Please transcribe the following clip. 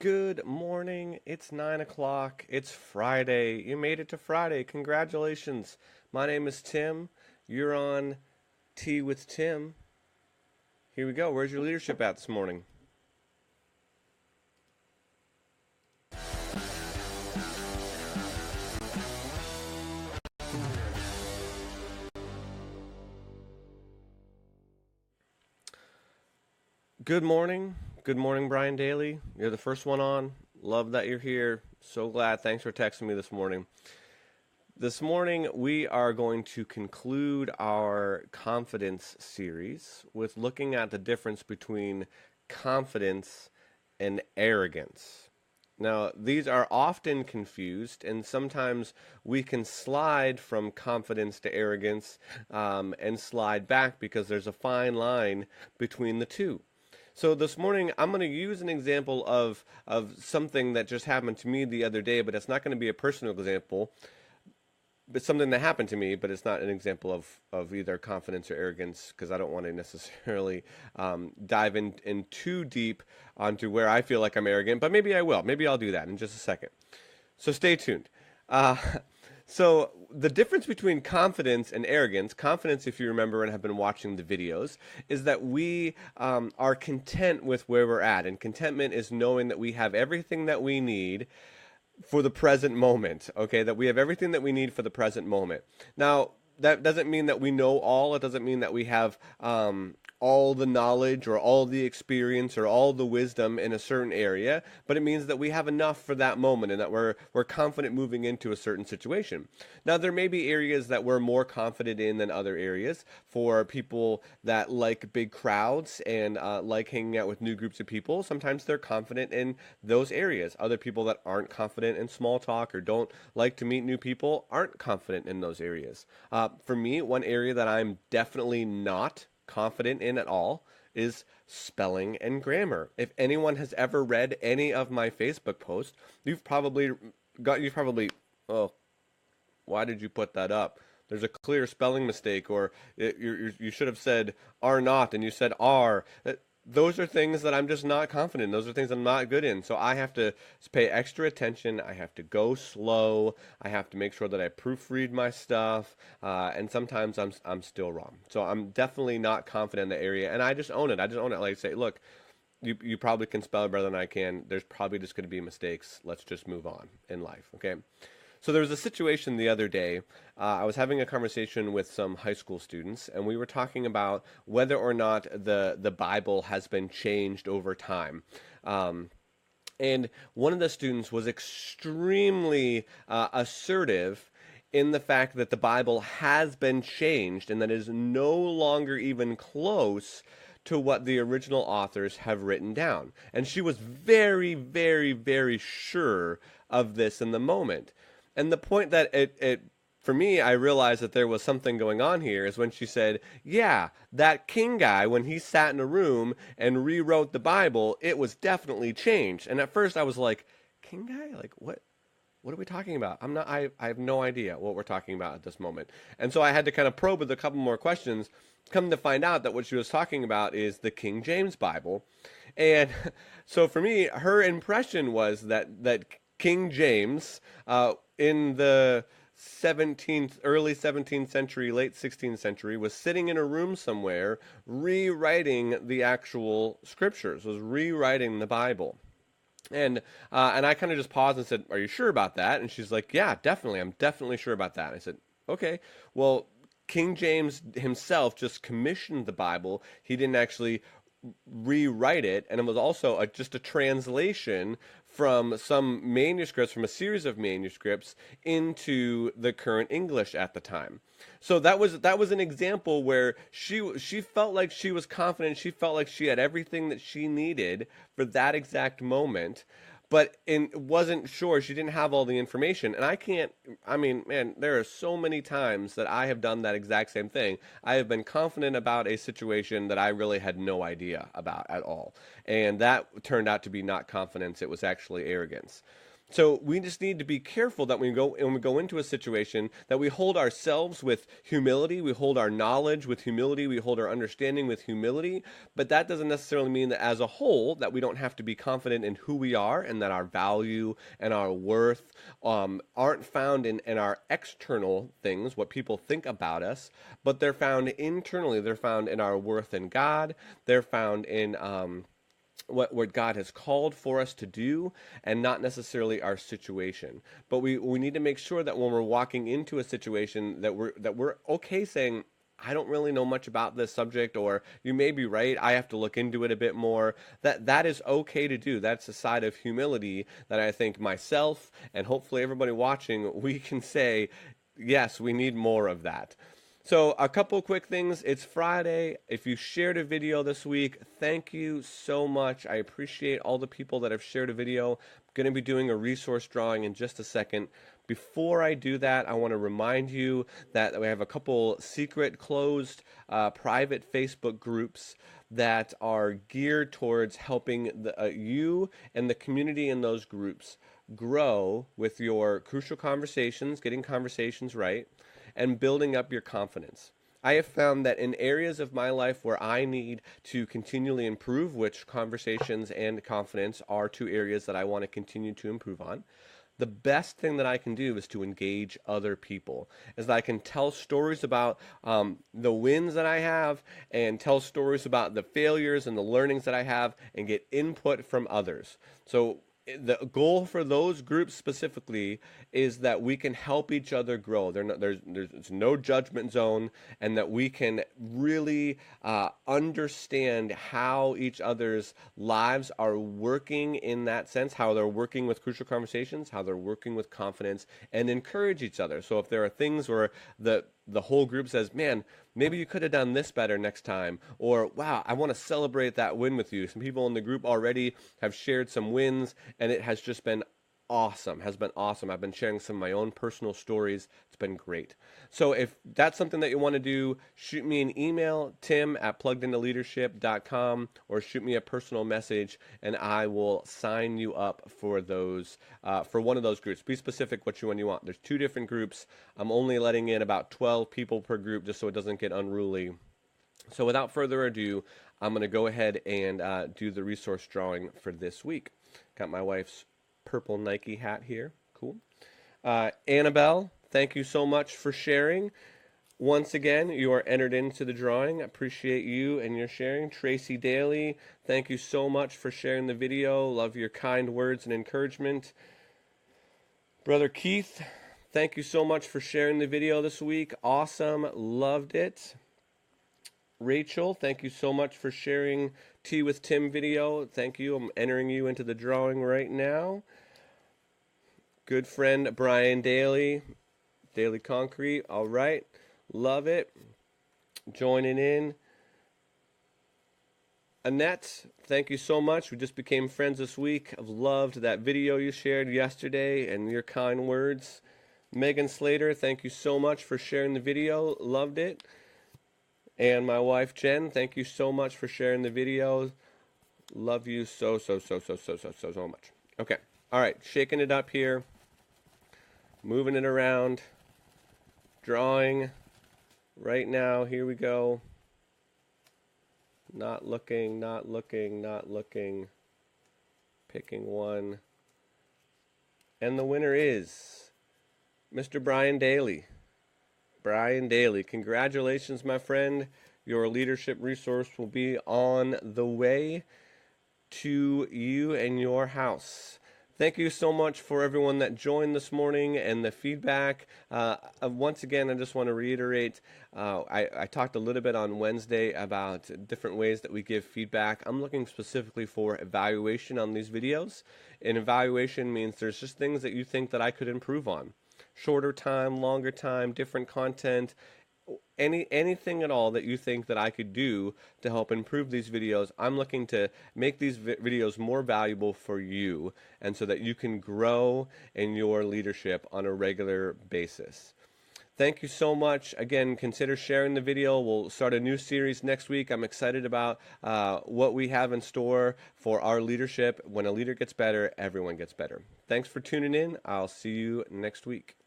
Good morning. It's 9 o'clock. It's Friday. You made it to Friday. Congratulations. My name is Tim. You're on Tea with Tim. Here we go. Where's your leadership at this morning? Good morning. Good morning, Brian Daly. You're the first one on. Love that you're here. So glad. Thanks for texting me this morning. This morning, we are going to conclude our confidence series with looking at the difference between confidence and arrogance. Now, these are often confused, and sometimes we can slide from confidence to arrogance and slide back because there's a fine line between the two. So this morning, I'm going to use an example of something that just happened to me the other day, but it's not going to be a personal example. It's something that happened to me, but it's not an example of either confidence or arrogance because I don't want to necessarily dive in too deep onto where I feel like I'm arrogant, but maybe I will. Maybe I'll do that in just a second. So stay tuned. Uh, so the difference between confidence and arrogance, confidence, if you remember and have been watching the videos, is that we are content with where we're at. And contentment is knowing that we have everything that we need for the present moment, okay? That we have everything that we need for the present moment. Now, that doesn't mean that we know all. It doesn't mean that we have all the knowledge or all the experience or all the wisdom in a certain area, but it means that we have enough for that moment and that we're confident moving into a certain situation. Now, there may be areas that we're more confident in than other areas. For people that like big crowds and like hanging out with new groups of people, sometimes they're confident in those areas. Other people that aren't confident in small talk or don't like to meet new people aren't confident in those areas. For me, one area that I'm definitely not confident in at all is spelling and grammar. If anyone has ever read any of my Facebook posts, you've probably oh, why did you put that up? There's a clear spelling mistake, or you should have said are not, and you said are. Those are things that I'm just not confident in. Those are things I'm not good in. So I have to pay extra attention. I have to go slow. I have to make sure that I proofread my stuff. And sometimes I'm still wrong. So I'm definitely not confident in the area, and I just own it. I just own it. Like say, look, you probably can spell it better than I can. There's probably just going to be mistakes. Let's just move on in life. Okay. So there was a situation the other day. I was having a conversation with some high school students, and we were talking about whether or not the Bible has been changed over time. And one of the students was extremely assertive in the fact that the Bible has been changed and that it is no longer even close to what the original authors have written down. And she was very, very, very sure of this in the moment. And the point that it for me, I realized that there was something going on here is when she said, yeah, that king guy, when he sat in a room and rewrote the Bible, it was definitely changed. And at first I was like, king guy? Like, what are we talking about? I have no idea what we're talking about at this moment. And so I had to kind of probe with a couple more questions, come to find out that what she was talking about is the King James Bible. And so for me, her impression was that King James, in the early 17th century, late 16th century, was sitting in a room somewhere rewriting the actual scriptures, was rewriting the Bible. And I kind of just paused and said, "Are you sure about that?" And she's like, "Yeah, definitely. I'm definitely sure about that." And I said, "Okay, well, King James himself just commissioned the Bible. He didn't actually rewrite it, and it was also just a translation from some manuscripts, from a series of manuscripts into the current English at the time. So that was an example where she felt like she was confident. She felt like she had everything that she needed for that exact moment, but wasn't sure. She didn't have all the information. And I can't, I mean, man, there are so many times that I have done that exact same thing. I have been confident about a situation that I really had no idea about at all. And that turned out to be not confidence, it was actually arrogance. So we just need to be careful that when we go into a situation that we hold ourselves with humility, we hold our knowledge with humility, we hold our understanding with humility, but that doesn't necessarily mean that as a whole that we don't have to be confident in who we are and that our value and our worth aren't found in our external things, what people think about us, but they're found internally. They're found in our worth in God. They're found in what God has called for us to do and not necessarily our situation. But we need to make sure that when we're walking into a situation that we're okay saying, I don't really know much about this subject, or you may be right, I have to look into it a bit more. That is okay to do. That's a side of humility that I think myself and hopefully everybody watching, we can say, yes, we need more of that. So a couple quick things. It's Friday. If you shared a video this week, thank you so much. I appreciate all the people that have shared a video. I'm going to be doing a resource drawing in just a second. Before I do that, I want to remind you that we have a couple secret, closed, private Facebook groups that are geared towards helping you and the community in those groups grow with your crucial conversations, getting conversations right, and building up your confidence. I have found that in areas of my life where I need to continually improve, which conversations and confidence are two areas that I want to continue to improve on, the best thing that I can do is to engage other people, as that I can tell stories about the wins that I have and tell stories about the failures and the learnings that I have and get input from others. So the goal for those groups specifically is that we can help each other grow. There's no judgment zone, and that we can really understand how each other's lives are working in that sense, how they're working with crucial conversations, how they're working with confidence, and encourage each other. So if there are things where the whole group says, man, maybe you could have done this better next time, or wow, I want to celebrate that win with you. Some people in the group already have shared some wins, and it has just been awesome, has been awesome. I've been sharing some of my own personal stories. It's been great. So if that's something that you want to do, shoot me an email, tim@pluggedintoleadership.com, or shoot me a personal message, and I will sign you up for those, for one of those groups. Be specific what you want. There's 2 different groups. I'm only letting in about 12 people per group just so it doesn't get unruly. So without further ado, I'm going to go ahead and do the resource drawing for this week. Got my wife's purple Nike hat here. Cool. Annabelle, thank you so much for sharing. Once again, you are entered into the drawing. I appreciate you and your sharing. Tracy Daly, thank you so much for sharing the video. Love your kind words and encouragement. Brother Keith, thank you so much for sharing the video this week. Awesome. Loved it. Rachel, thank you so much for sharing Tea with Tim video. Thank you. I'm entering you into the drawing right now. Good friend Brian Daly, Daily Concrete. All right. Love it. Joining in. Annette, thank you so much. We just became friends this week. I've loved that video you shared yesterday and your kind words. Megan Slater, thank you so much for sharing the video. Loved it. And my wife Jen, thank you so much for sharing the video. Love you so much. Okay. All right. Shaking it up here. Moving it around. Drawing. Right now. Here we go. Not looking. Picking one. And the winner is Mr. Brian Daly. Brian Daly, congratulations, my friend. Your leadership resource will be on the way to you and your house. Thank you so much for everyone that joined this morning and the feedback. Once again, I just want to reiterate, I talked a little bit on Wednesday about different ways that we give feedback. I'm looking specifically for evaluation on these videos. And evaluation means there's just things that you think that I could improve on. Shorter time, longer time, different content, anything at all that you think that I could do to help improve these videos. I'm looking to make these videos more valuable for you, and so that you can grow in your leadership on a regular basis. Thank you so much. Again, consider sharing the video. We'll start a new series next week. I'm excited about what we have in store for our leadership. When a leader gets better, everyone gets better. Thanks for tuning in. I'll see you next week.